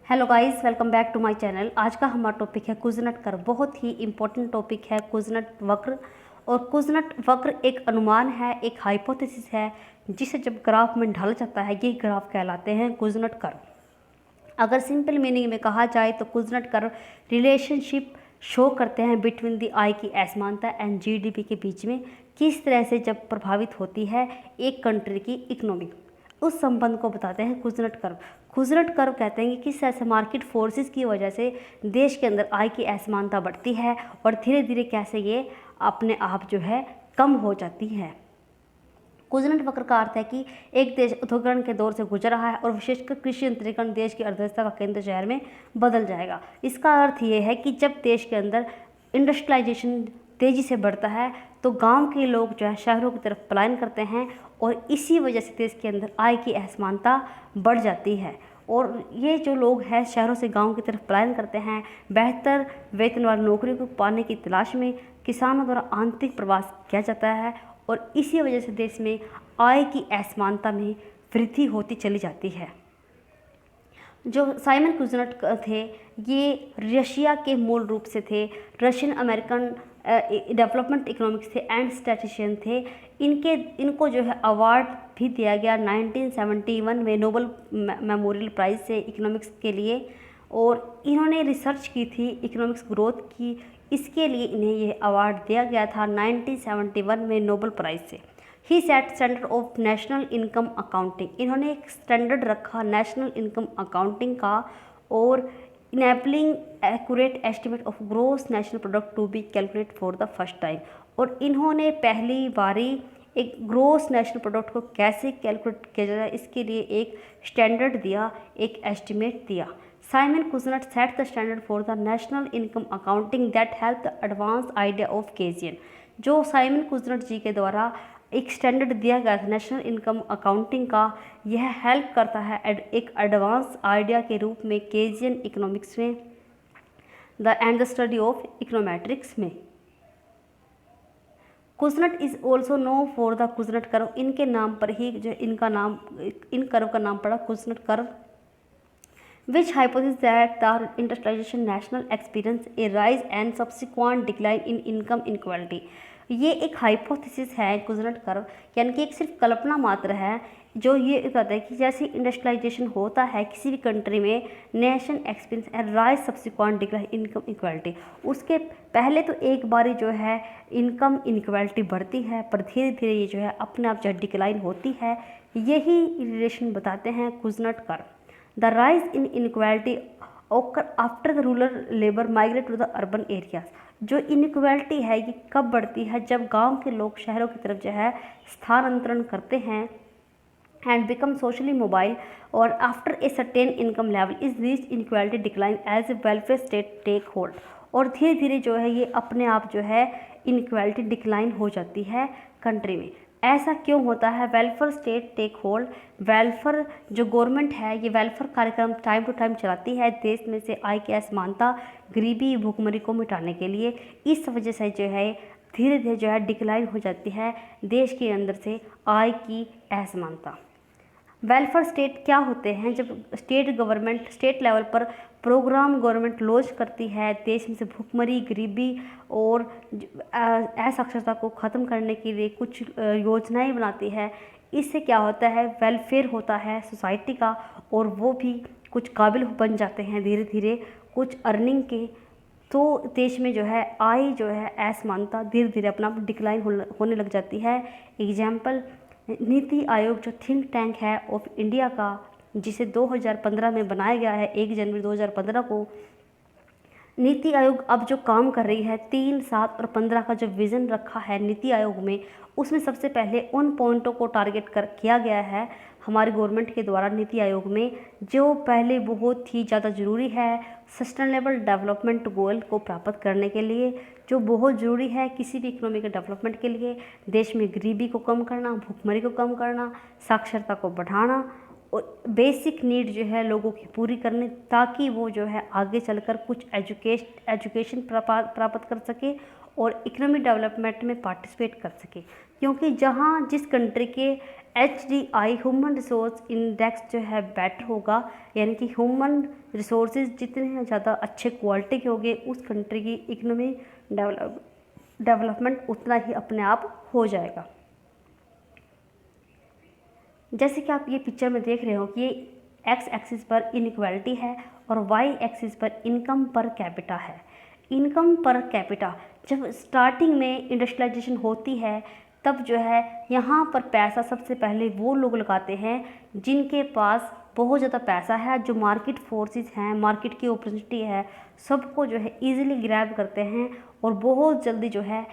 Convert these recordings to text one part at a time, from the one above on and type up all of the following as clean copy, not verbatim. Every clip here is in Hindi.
Hello guys, welcome back to my channel. आज का हमारा टॉपिक है कुजनट कर्व। बहुत ही इंपॉर्टेंट टॉपिक है कुजनट वक्र। और कुजनट वक्र एक अनुमान है, एक हाइपोथेसिस है जिसे जब ग्राफ में ढाला जाता है ये ग्राफ कहलाते हैं कुजनट कर्व। अगर सिंपल मीनिंग में कहा जाए तो कुजनट कर्व रिलेशनशिप शो करते हैं बिटवीन द आई की असमानता एंड जीडीपी के बीच में किस तरह से जब प्रभावित होती है एक कंट्री की इकोनॉमी, उस संबंध को बताते हैं कुजनट कर्व। कुजनट कर्व कहते हैं कि किस तरह से मार्केट फोर्सेस की वजह से देश के अंदर आय की असमानता बढ़ती है और धीरे धीरे कैसे ये अपने आप जो है कम हो जाती है। कुजनट वक्र का अर्थ है कि एक देश उद्योगीकरण के दौर से गुजर रहा है और विशेषकर कृषि यंत्रीकरण देश की अर्थव्यवस्था का केंद्र शहर में बदल जाएगा। इसका अर्थ ये है कि जब देश के अंदर इंडस्ट्रियलाइजेशन तेज़ी से बढ़ता है तो गांव के लोग जो है शहरों की तरफ पलायन करते हैं और इसी वजह से देश के अंदर आय की असमानता बढ़ जाती है। और ये जो लोग हैं शहरों से गांव की तरफ पलायन करते हैं, बेहतर वेतन वाली नौकरी को पाने की तलाश में किसानों द्वारा आंतरिक प्रवास किया जाता है और इसी वजह से देश में आय की असमानता में वृद्धि होती चली जाती है। जो साइमन कुजनट थे ये रशिया के मूल रूप से थे, रशियन अमेरिकन डेवलपमेंट इकोनॉमिक्स थे एंड स्टैटिस्टिशियन थे। इनको जो है अवार्ड भी दिया गया 1971 में नोबल मेमोरियल प्राइज़ से इकोनॉमिक्स के लिए। और इन्होंने रिसर्च की थी इकोनॉमिक्स ग्रोथ की, इसके लिए इन्हें ये अवार्ड दिया गया था 1971 में नोबल प्राइज़ से। He set standard of national income accounting, इन्होंने एक स्टैंडर्ड रखा नेशनल इनकम अकाउंटिंग का और enabling accurate estimate of gross national product to be calculate for the first time. और इन्होंने पहली बारी एक ग्रोस नेशनल प्रोडक्ट को कैसे कैलकुलेट किया जाए इसके लिए एक स्टैंडर्ड दिया, एक एस्टिमेट दिया। Simon Kuznets set the standard for the national income accounting that help the advance idea of Keynesian. जो साइमन कुजनट जी के द्वारा एक स्टैंडर्ड दिया गया था नेशनल इनकम अकाउंटिंग का, यह हेल्प करता है एक एडवांस आइडिया के रूप में केजियन इकोनॉमिक्स में द स्टडी ऑफ इकोनोमेट्रिक्स में। Kuznets is also known for the Kuznets curve, इनके नाम पर ही जो इन कर्व का नाम पड़ा कुजनट curve. Which hypothesis that the industrialization national experience a rise and subsequent decline in income inequality। ये एक हाइपोथेसिस है कुजनट कर्व, यानी कि एक सिर्फ कल्पना मात्र है जो ये कहता है कि जैसे इंडस्ट्रियलाइजेशन होता है किसी भी कंट्री में nation experience and rise subsequent decline income equality, उसके पहले तो एक बारी जो है इनकम इनक्वालिटी बढ़ती है पर धीरे धीरे ये जो है अपने आप जो डिक्लाइन होती है। यही रिलेशन बताते हैं कुजनट curve. The rise in inequality occur after the rural labor migrate to the urban areas। जो इनक्वालिटी है ये कब बढ़ती है, जब गांव के लोग शहरों की तरफ जो है स्थानांतरण करते हैं and become socially mobile और after a certain income level is reached inequality decline as a welfare state take hold। और धीरे धीरे जो है ये अपने आप जो है इनक्वालिटी डिक्लाइन हो जाती है कंट्री में। ऐसा क्यों होता है? Welfare state take hold, welfare जो गवर्नमेंट है ये वेलफेयर कार्यक्रम टाइम टू टाइम चलाती है देश में से आय की असमानता, गरीबी, भूखमरी को मिटाने के लिए। इस वजह से जो है धीरे धीरे जो है डिक्लाइन हो जाती है देश के अंदर से आय की असमानता। वेलफेयर स्टेट क्या होते हैं? जब स्टेट गवर्नमेंट स्टेट लेवल पर प्रोग्राम गवर्नमेंट लॉन्च करती है देश में से भूखमरी, गरीबी और असाक्षरता को ख़त्म करने के लिए कुछ योजनाएं बनाती है। इससे क्या होता है, वेलफेयर होता है सोसाइटी का और वो भी कुछ काबिल बन जाते हैं धीरे धीरे कुछ अर्निंग के। तो देश में जो है आय जो है असमानता धीरे धीरे अपना डिक्लाइन होने लग जाती है। एग्जाम्पल नीति आयोग जो थिंक टैंक है ऑफ इंडिया का, जिसे 2015 में बनाया गया है 1 जनवरी 2015 को। नीति आयोग अब जो काम कर रही है 3, 7 और 15 का जो विज़न रखा है नीति आयोग में, उसमें सबसे पहले उन पॉइंटों को टारगेट किया गया है हमारी गवर्नमेंट के द्वारा नीति आयोग में, जो पहले बहुत ही ज़्यादा ज़रूरी है सस्टेनेबल डेवलपमेंट गोल को प्राप्त करने के लिए, जो बहुत ज़रूरी है किसी भी इकोनॉमी के डेवलपमेंट के लिए। देश में गरीबी को कम करना, भूखमरी को कम करना, साक्षरता को बढ़ाना और बेसिक नीड जो है लोगों की पूरी करने, ताकि वो जो है आगे चलकर कुछ एजुकेशन प्राप्त कर सके और इकोनॉमिक डेवलपमेंट में पार्टिसिपेट कर सके। क्योंकि जहाँ जिस कंट्री के HDI ह्यूमन रिसोर्स इंडेक्स जो है बेटर होगा, यानी कि ह्यूमन रिसोर्सेज जितने ज़्यादा अच्छे क्वालिटी के होंगे, उस कंट्री की इकोनॉमी डेवलपमेंट उतना ही अपने आप हो जाएगा। जैसे कि आप ये पिक्चर में देख रहे हो कि ये एक्स एक्सिस पर इनइक्वालिटी है और वाई एक्सिस पर इनकम पर कैपिटा है। इनकम पर कैपिटा जब स्टार्टिंग में इंडस्ट्रियलाइजेशन होती है तब जो है यहाँ पर पैसा सबसे पहले वो लोग लगाते हैं जिनके पास बहुत ज़्यादा पैसा है, जो मार्केट फोर्सेस हैं, मार्केट की अपॉर्चुनिटी है, सबको जो है इजीली ग्रैब करते हैं और बहुत जल्दी जो है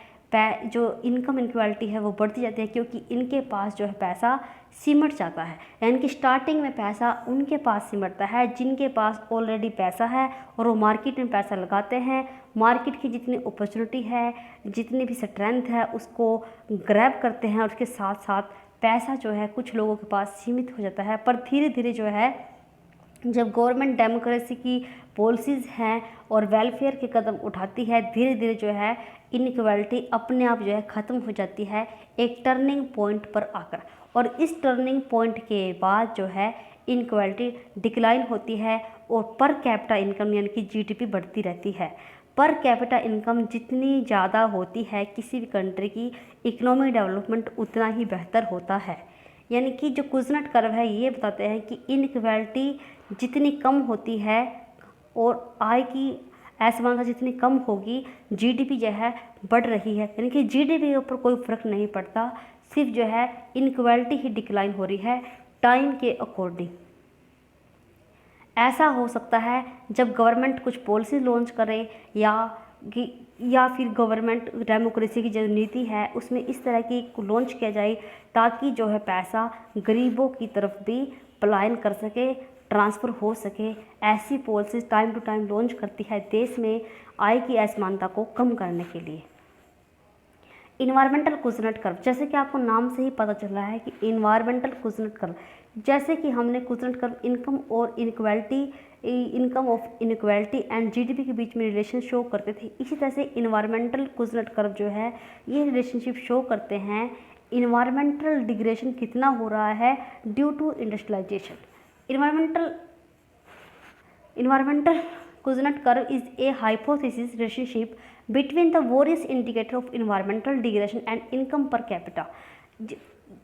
जो इनकम इनक्वालिटी है वो बढ़ती जाती है, क्योंकि इनके पास जो है पैसा सिमट जाता है। यानी कि स्टार्टिंग में पैसा उनके पास सिमटता है जिनके पास ऑलरेडी पैसा है और वो मार्केट में पैसा लगाते हैं। मार्केट की जितनी अपॉर्चुनिटी है, जितनी भी स्ट्रेंथ है, उसको ग्रैब करते हैं और उसके साथ साथ पैसा जो है कुछ लोगों के पास सीमित हो जाता है। पर धीरे धीरे जो है जब गवर्नमेंट डेमोक्रेसी की पॉलिसीज़ हैं और वेलफेयर के कदम उठाती है, धीरे धीरे जो है इनइक्वालिटी अपने आप जो है ख़त्म हो जाती है एक टर्निंग पॉइंट पर आकर। और इस टर्निंग पॉइंट के बाद जो है इनइक्वालिटी डिक्लाइन होती है और पर कैपिटा इनकम यानी कि GDP बढ़ती रहती है। पर कैपिटा इनकम जितनी ज़्यादा होती है किसी भी कंट्री की इकोनॉमिक डेवलपमेंट उतना ही बेहतर होता है। यानी कि जो कुजनेट कर्व है ये बताते हैं कि इनइक्वालिटी जितनी कम होती है और आय की असमानता जितनी कम होगी, GDP जो है बढ़ रही है। यानी कि GDP के ऊपर कोई फ़र्क नहीं पड़ता, सिर्फ जो है इनइक्वालिटी ही डिक्लाइन हो रही है टाइम के अकॉर्डिंग। ऐसा हो सकता है जब गवर्नमेंट कुछ पॉलिसी लॉन्च करे या फिर गवर्नमेंट डेमोक्रेसी की जो नीति है उसमें इस तरह की लॉन्च किया जाए ताकि जो है पैसा गरीबों की तरफ भी पलायन कर सके, ट्रांसफ़र हो सके। ऐसी policies time to time launch करती है देश में आय की असमानता को कम करने के लिए। इन्वायरमेंटल कुजनेट कर्व, जैसे कि आपको नाम से ही पता चल रहा है कि इन्वायरमेंटल कुजनेट कर्व, जैसे कि हमने कुजनेट कर्व इनकम और inequality, income of inequality and GDP के बीच में रिलेशन शो करते थे, इसी तरह से इन्वायरमेंटल कुजनेट कर्व जो है ये रिलेशनशिप शो करते हैं इन्वायरमेंटल डिग्रेडेशन कितना हो रहा है due to industrialisation. Environmental Kuznets curve is a hypothesis relationship between the various indicators of environmental degradation and income per capita.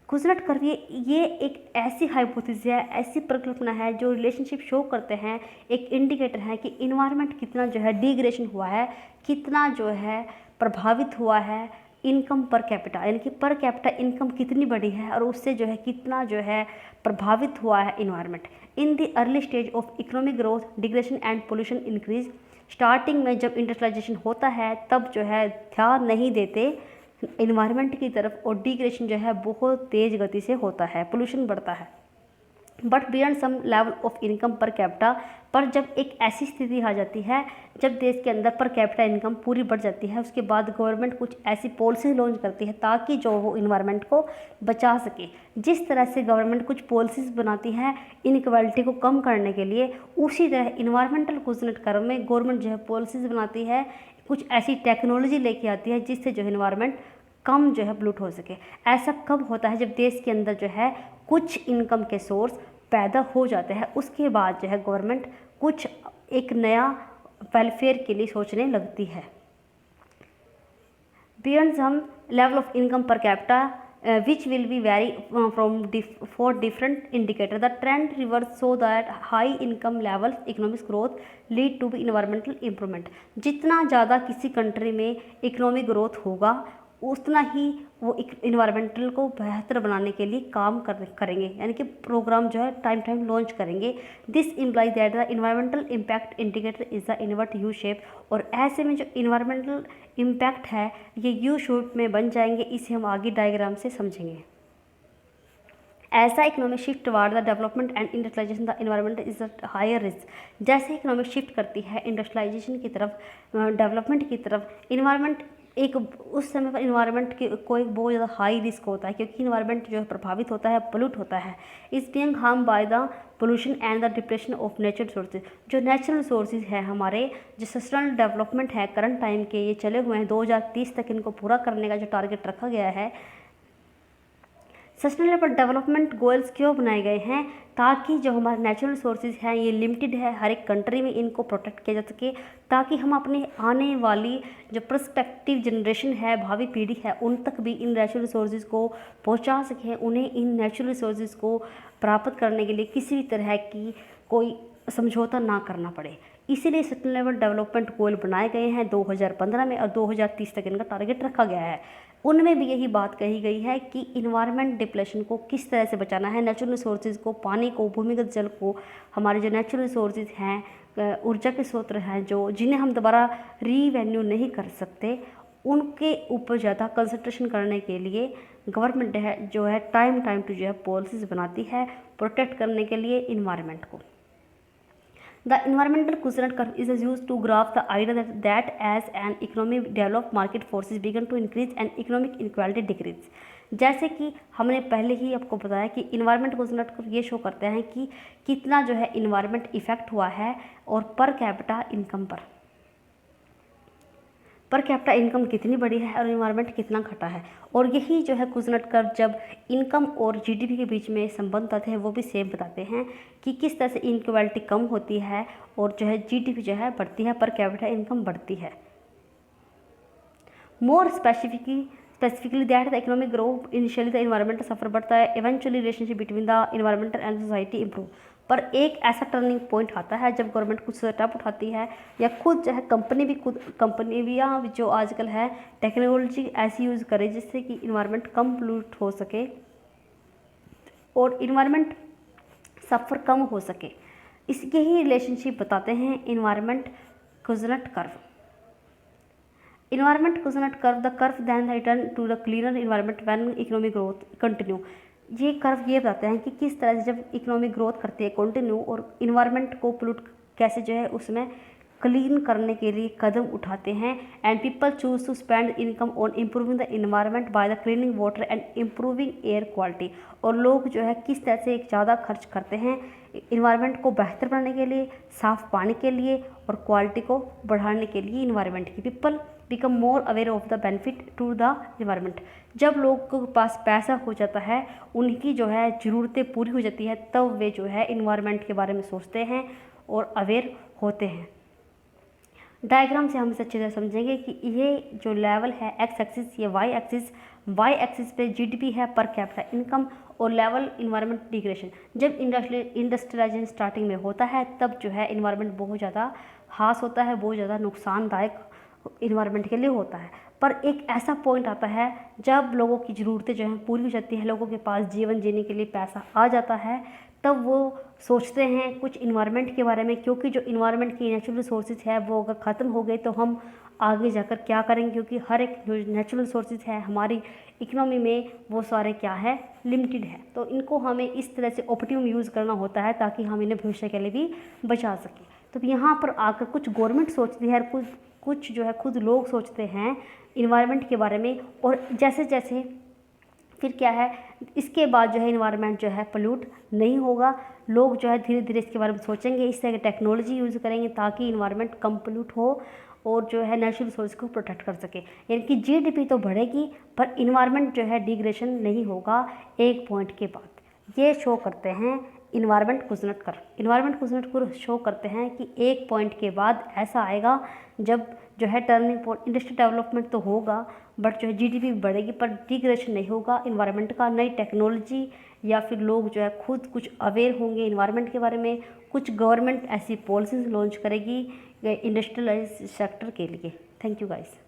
Kuznets curve ये एक ऐसी हाइपोथेसिस है, ऐसी परिकल्पना है जो रिलेशनशिप शो करते हैं, एक इंडिकेटर है कि इन्वायरमेंट कितना जो है डिग्रेडेशन हुआ है, कितना जो है प्रभावित हुआ है इनकम पर कैपिटा, यानी कि पर कैपिटा इनकम कितनी बढ़ी है और उससे जो है कितना जो है प्रभावित हुआ है environment. In the early stage of economic growth, degradation and pollution increase. Starting में जब इंडस्ट्रियलाइजेशन होता है तब जो है ध्यान नहीं देते इन्वायरमेंट की तरफ और डिग्रेडेशन जो है बहुत तेज़ गति से होता है, पोल्यूशन बढ़ता है। But beyond some level of income per capita, पर जब एक ऐसी स्थिति आ जाती है जब देश के अंदर पर कैपिटा इनकम पूरी बढ़ जाती है, उसके बाद गवर्नमेंट कुछ ऐसी पॉलिसी लॉन्च करती है ताकि जो वो इन्वायरमेंट को बचा सके। जिस तरह से गवर्नमेंट कुछ पॉलिसीज़ बनाती है इनइक्वालिटी को कम करने के लिए, उसी तरह इन्वायरमेंटल कुजनेट कर्व में गवर्नमेंट जो है पॉलिसीज़ बनाती है, कुछ ऐसी टेक्नोलॉजी लेके आती है जिससे जो है इन्वायरमेंट कम जो है पोल्यूट हो सके। ऐसा कब होता है? जब देश के अंदर जो है कुछ इनकम के सोर्स पैदा हो जाते हैं, उसके बाद जो है गवर्नमेंट कुछ एक नया वेलफेयर के लिए सोचने लगती है। Beyond some level of income per capita which will be vary for different indicator. The trend reverse so that high income levels economic growth lead to environmental improvement. जितना ज़्यादा किसी कंट्री में इकोनॉमिक ग्रोथ होगा उतना ही वो इन्वायरमेंटल को बेहतर बनाने के लिए काम करेंगे, यानी कि प्रोग्राम जो है टाइम लॉन्च करेंगे। This imply that the environmental impact indicator is the invert U shape. और ऐसे में जो इन्वायरमेंटल इम्पैक्ट है ये यू शेप में बन जाएंगे। इसे हम आगे डायग्राम से समझेंगे। ऐसा economic shift toward the development and industrialisation the environment is a higher risk. जैसे इकोनॉमिक शिफ्ट करती है इंडस्ट्रियलाइजेशन की तरफ, डेवलपमेंट की तरफ, इन्वायरमेंट एक उस समय पर इन्वायरमेंट की कोई बहुत ज़्यादा हाई रिस्क होता है, क्योंकि इन्वायरमेंट जो है प्रभावित होता है, पोल्यूट होता है। इस being harm by the pollution and the depression of natural resources. जो नेचुरल रिसोर्सेज है हमारे, जो सस्टेनेबल डेवलपमेंट है करंट टाइम के ये चले हुए हैं 2030 तक इनको पूरा करने का जो टारगेट रखा गया है, सस्टेनेबल डेवलपमेंट गोल्स क्यों बनाए गए हैं? ताकि जो हमारे नेचुरल रिसोर्सेज हैं ये लिमिटेड है, हर एक कंट्री में इनको प्रोटेक्ट किया जा सके, ताकि हम अपने आने वाली जो पर्सपेक्टिव जनरेशन है, भावी पीढ़ी है, उन तक भी इन नेचुरल रिसोर्सेज को पहुंचा सकें, उन्हें इन नेचुरल रिसोर्सेज को प्राप्त करने के लिए किसी भी तरह की कोई समझौता ना करना पड़े। इसीलिए सस्टेनेबल डेवलपमेंट गोल बनाए गए हैं 2015 में और 2030 तक इनका टारगेट रखा गया है। उनमें भी यही बात कही गई है कि इन्वायरमेंट डिप्लेशन को किस तरह से बचाना है, नेचुरल रिसोर्सेज को, पानी को, भूमिगत जल को, हमारे जो नेचुरल रिसोर्सेज हैं, ऊर्जा के स्रोत हैं जो जिन्हें हम दोबारा रीवैन्यू नहीं कर सकते, उनके ऊपर ज़्यादा कंसंट्रेशन करने के लिए गवर्नमेंट है जो है टाइम टू जो है पॉलिसीज़ बनाती है प्रोटेक्ट करने के लिए इन्वायरमेंट को। The environmental quotient curve is used to graph the idea that as an economy developed, market forces begin to increase and economic inequality decrease। जैसे कि हमने पहले ही आपको बताया कि इन्वायरमेंट क्वोशेंट कर्व ये शो करते हैं कि कितना जो है इन्वायरमेंट इफेक्ट हुआ है और per capita income per capita income कितनी बड़ी है और इन्वायरमेंट कितना घटा है। और यही जो है क्वोशेंट कर्व जब इनकम और जीडीपी के बीच में संबंध बताते हैं वो भी सेम बताते हैं कि किस तरह से इनक्वालिटी कम होती है और जो है जीडीपी जो है बढ़ती है, पर कैपिटा इनकम बढ़ती है। More specifically that the economic grow initially the environment suffer but the eventually relationship between the environment and society improve. पर एक ऐसा टर्निंग पॉइंट आता है जब गवर्नमेंट कुछ स्टेप उठाती है या खुद जो है कंपनी भी जो आजकल है टेक्नोलॉजी ऐसी यूज़ करे जिससे कि इन्वायरमेंट कम पोल्यूट हो सके और इन्वायरमेंट सफ़र कम हो सके। इसके ही रिलेशनशिप बताते हैं environment quotient curve. Environment quotient curve the curve then return to the cleaner environment when economic growth continue. ये कर्व ये बताते हैं कि किस तरह से जब इकोनॉमिक ग्रोथ करती है कंटिन्यू और इन्वायरमेंट को पोल्यूट कैसे जो है उसमें क्लीन करने के लिए कदम उठाते हैं। And people choose to spend income on improving the environment by the cleaning water and improving air quality. और लोग जो है किस तरह से एक ज़्यादा खर्च करते हैं इन्वायरमेंट को बेहतर बनाने के लिए, साफ़ पानी के लिए और क्वालिटी को बढ़ाने के लिए इन्वायरमेंट की। People become more aware of the benefit to the environment. जब लोगों के पास पैसा हो जाता है, उनकी जो है ज़रूरतें पूरी हो जाती है, तब वे जो है इन्वायरमेंट के बारे में सोचते हैं और अवेयर होते हैं। डायग्राम से हम इसे अच्छे से समझेंगे कि ये जो लेवल है एक्स एक्सिस, ये वाई एक्सिस पे जीडीपी है, पर कैपिटा इनकम, और लेवल इन्वायरमेंट डिग्रेडेशन। जब इंडस्ट्रियलाइजेशन स्टार्टिंग में होता है तब जो है इन्वायरमेंट बहुत ज़्यादा हास होता है, बहुत ज़्यादा नुकसानदायक इन्वायरमेंट के लिए होता है। पर एक ऐसा पॉइंट आता है जब लोगों की ज़रूरतें जो हैं पूरी हो जाती है, लोगों के पास जीवन जीने के लिए पैसा आ जाता है, तब वो सोचते हैं कुछ इन्वायरमेंट के बारे में, क्योंकि जो इन्वायरमेंट की नेचुरल रिसोर्सेज है वो अगर ख़त्म हो गए तो हम आगे जाकर क्या करेंगे, क्योंकि हर एक जो नेचुरल रिसोर्सेज है हमारी इकोनॉमी में वो सारे क्या है, लिमिटेड है। तो इनको हमें इस तरह से ऑप्टिमम यूज़ करना होता है ताकि हम इन्हें भविष्य के लिए भी बचा सकें। तो यहाँ पर आकर कुछ गवर्नमेंट सोचती है, कुछ जो है खुद लोग सोचते हैं इन्वायरमेंट के बारे में, और जैसे जैसे फिर क्या है, इसके बाद जो है इन्वायरमेंट जो है पोल्यूट नहीं होगा। लोग जो है धीरे धीरे इसके बारे में सोचेंगे, इस तरह की टेक्नोलॉजी यूज़ करेंगे ताकि इन्वायरमेंट कम पोल्यूट हो और जो है नेचुरल रिसोर्स को प्रोटेक्ट कर सके। यानी कि जीडीपी तो बढ़ेगी पर इन्वायरमेंट जो है डिग्रेडेशन नहीं होगा एक पॉइंट के बाद। ये शो करते हैं environment quotient curve. Environment quotient curve show करते हैं कि एक पॉइंट के बाद ऐसा आएगा जब जो है टर्निंग पॉइंट, इंडस्ट्री डेवलपमेंट तो होगा बट जो है जीडीपी बढ़ेगी पर डिग्रेडेशन नहीं होगा इन्वायरमेंट का। नई टेक्नोलॉजी या फिर लोग जो है खुद कुछ अवेयर होंगे इन्वायरमेंट के बारे में, कुछ गवर्नमेंट ऐसी पॉलिसीज लॉन्च करेगी इंडस्ट्रियलाइज सेक्टर के लिए। Thank you guys.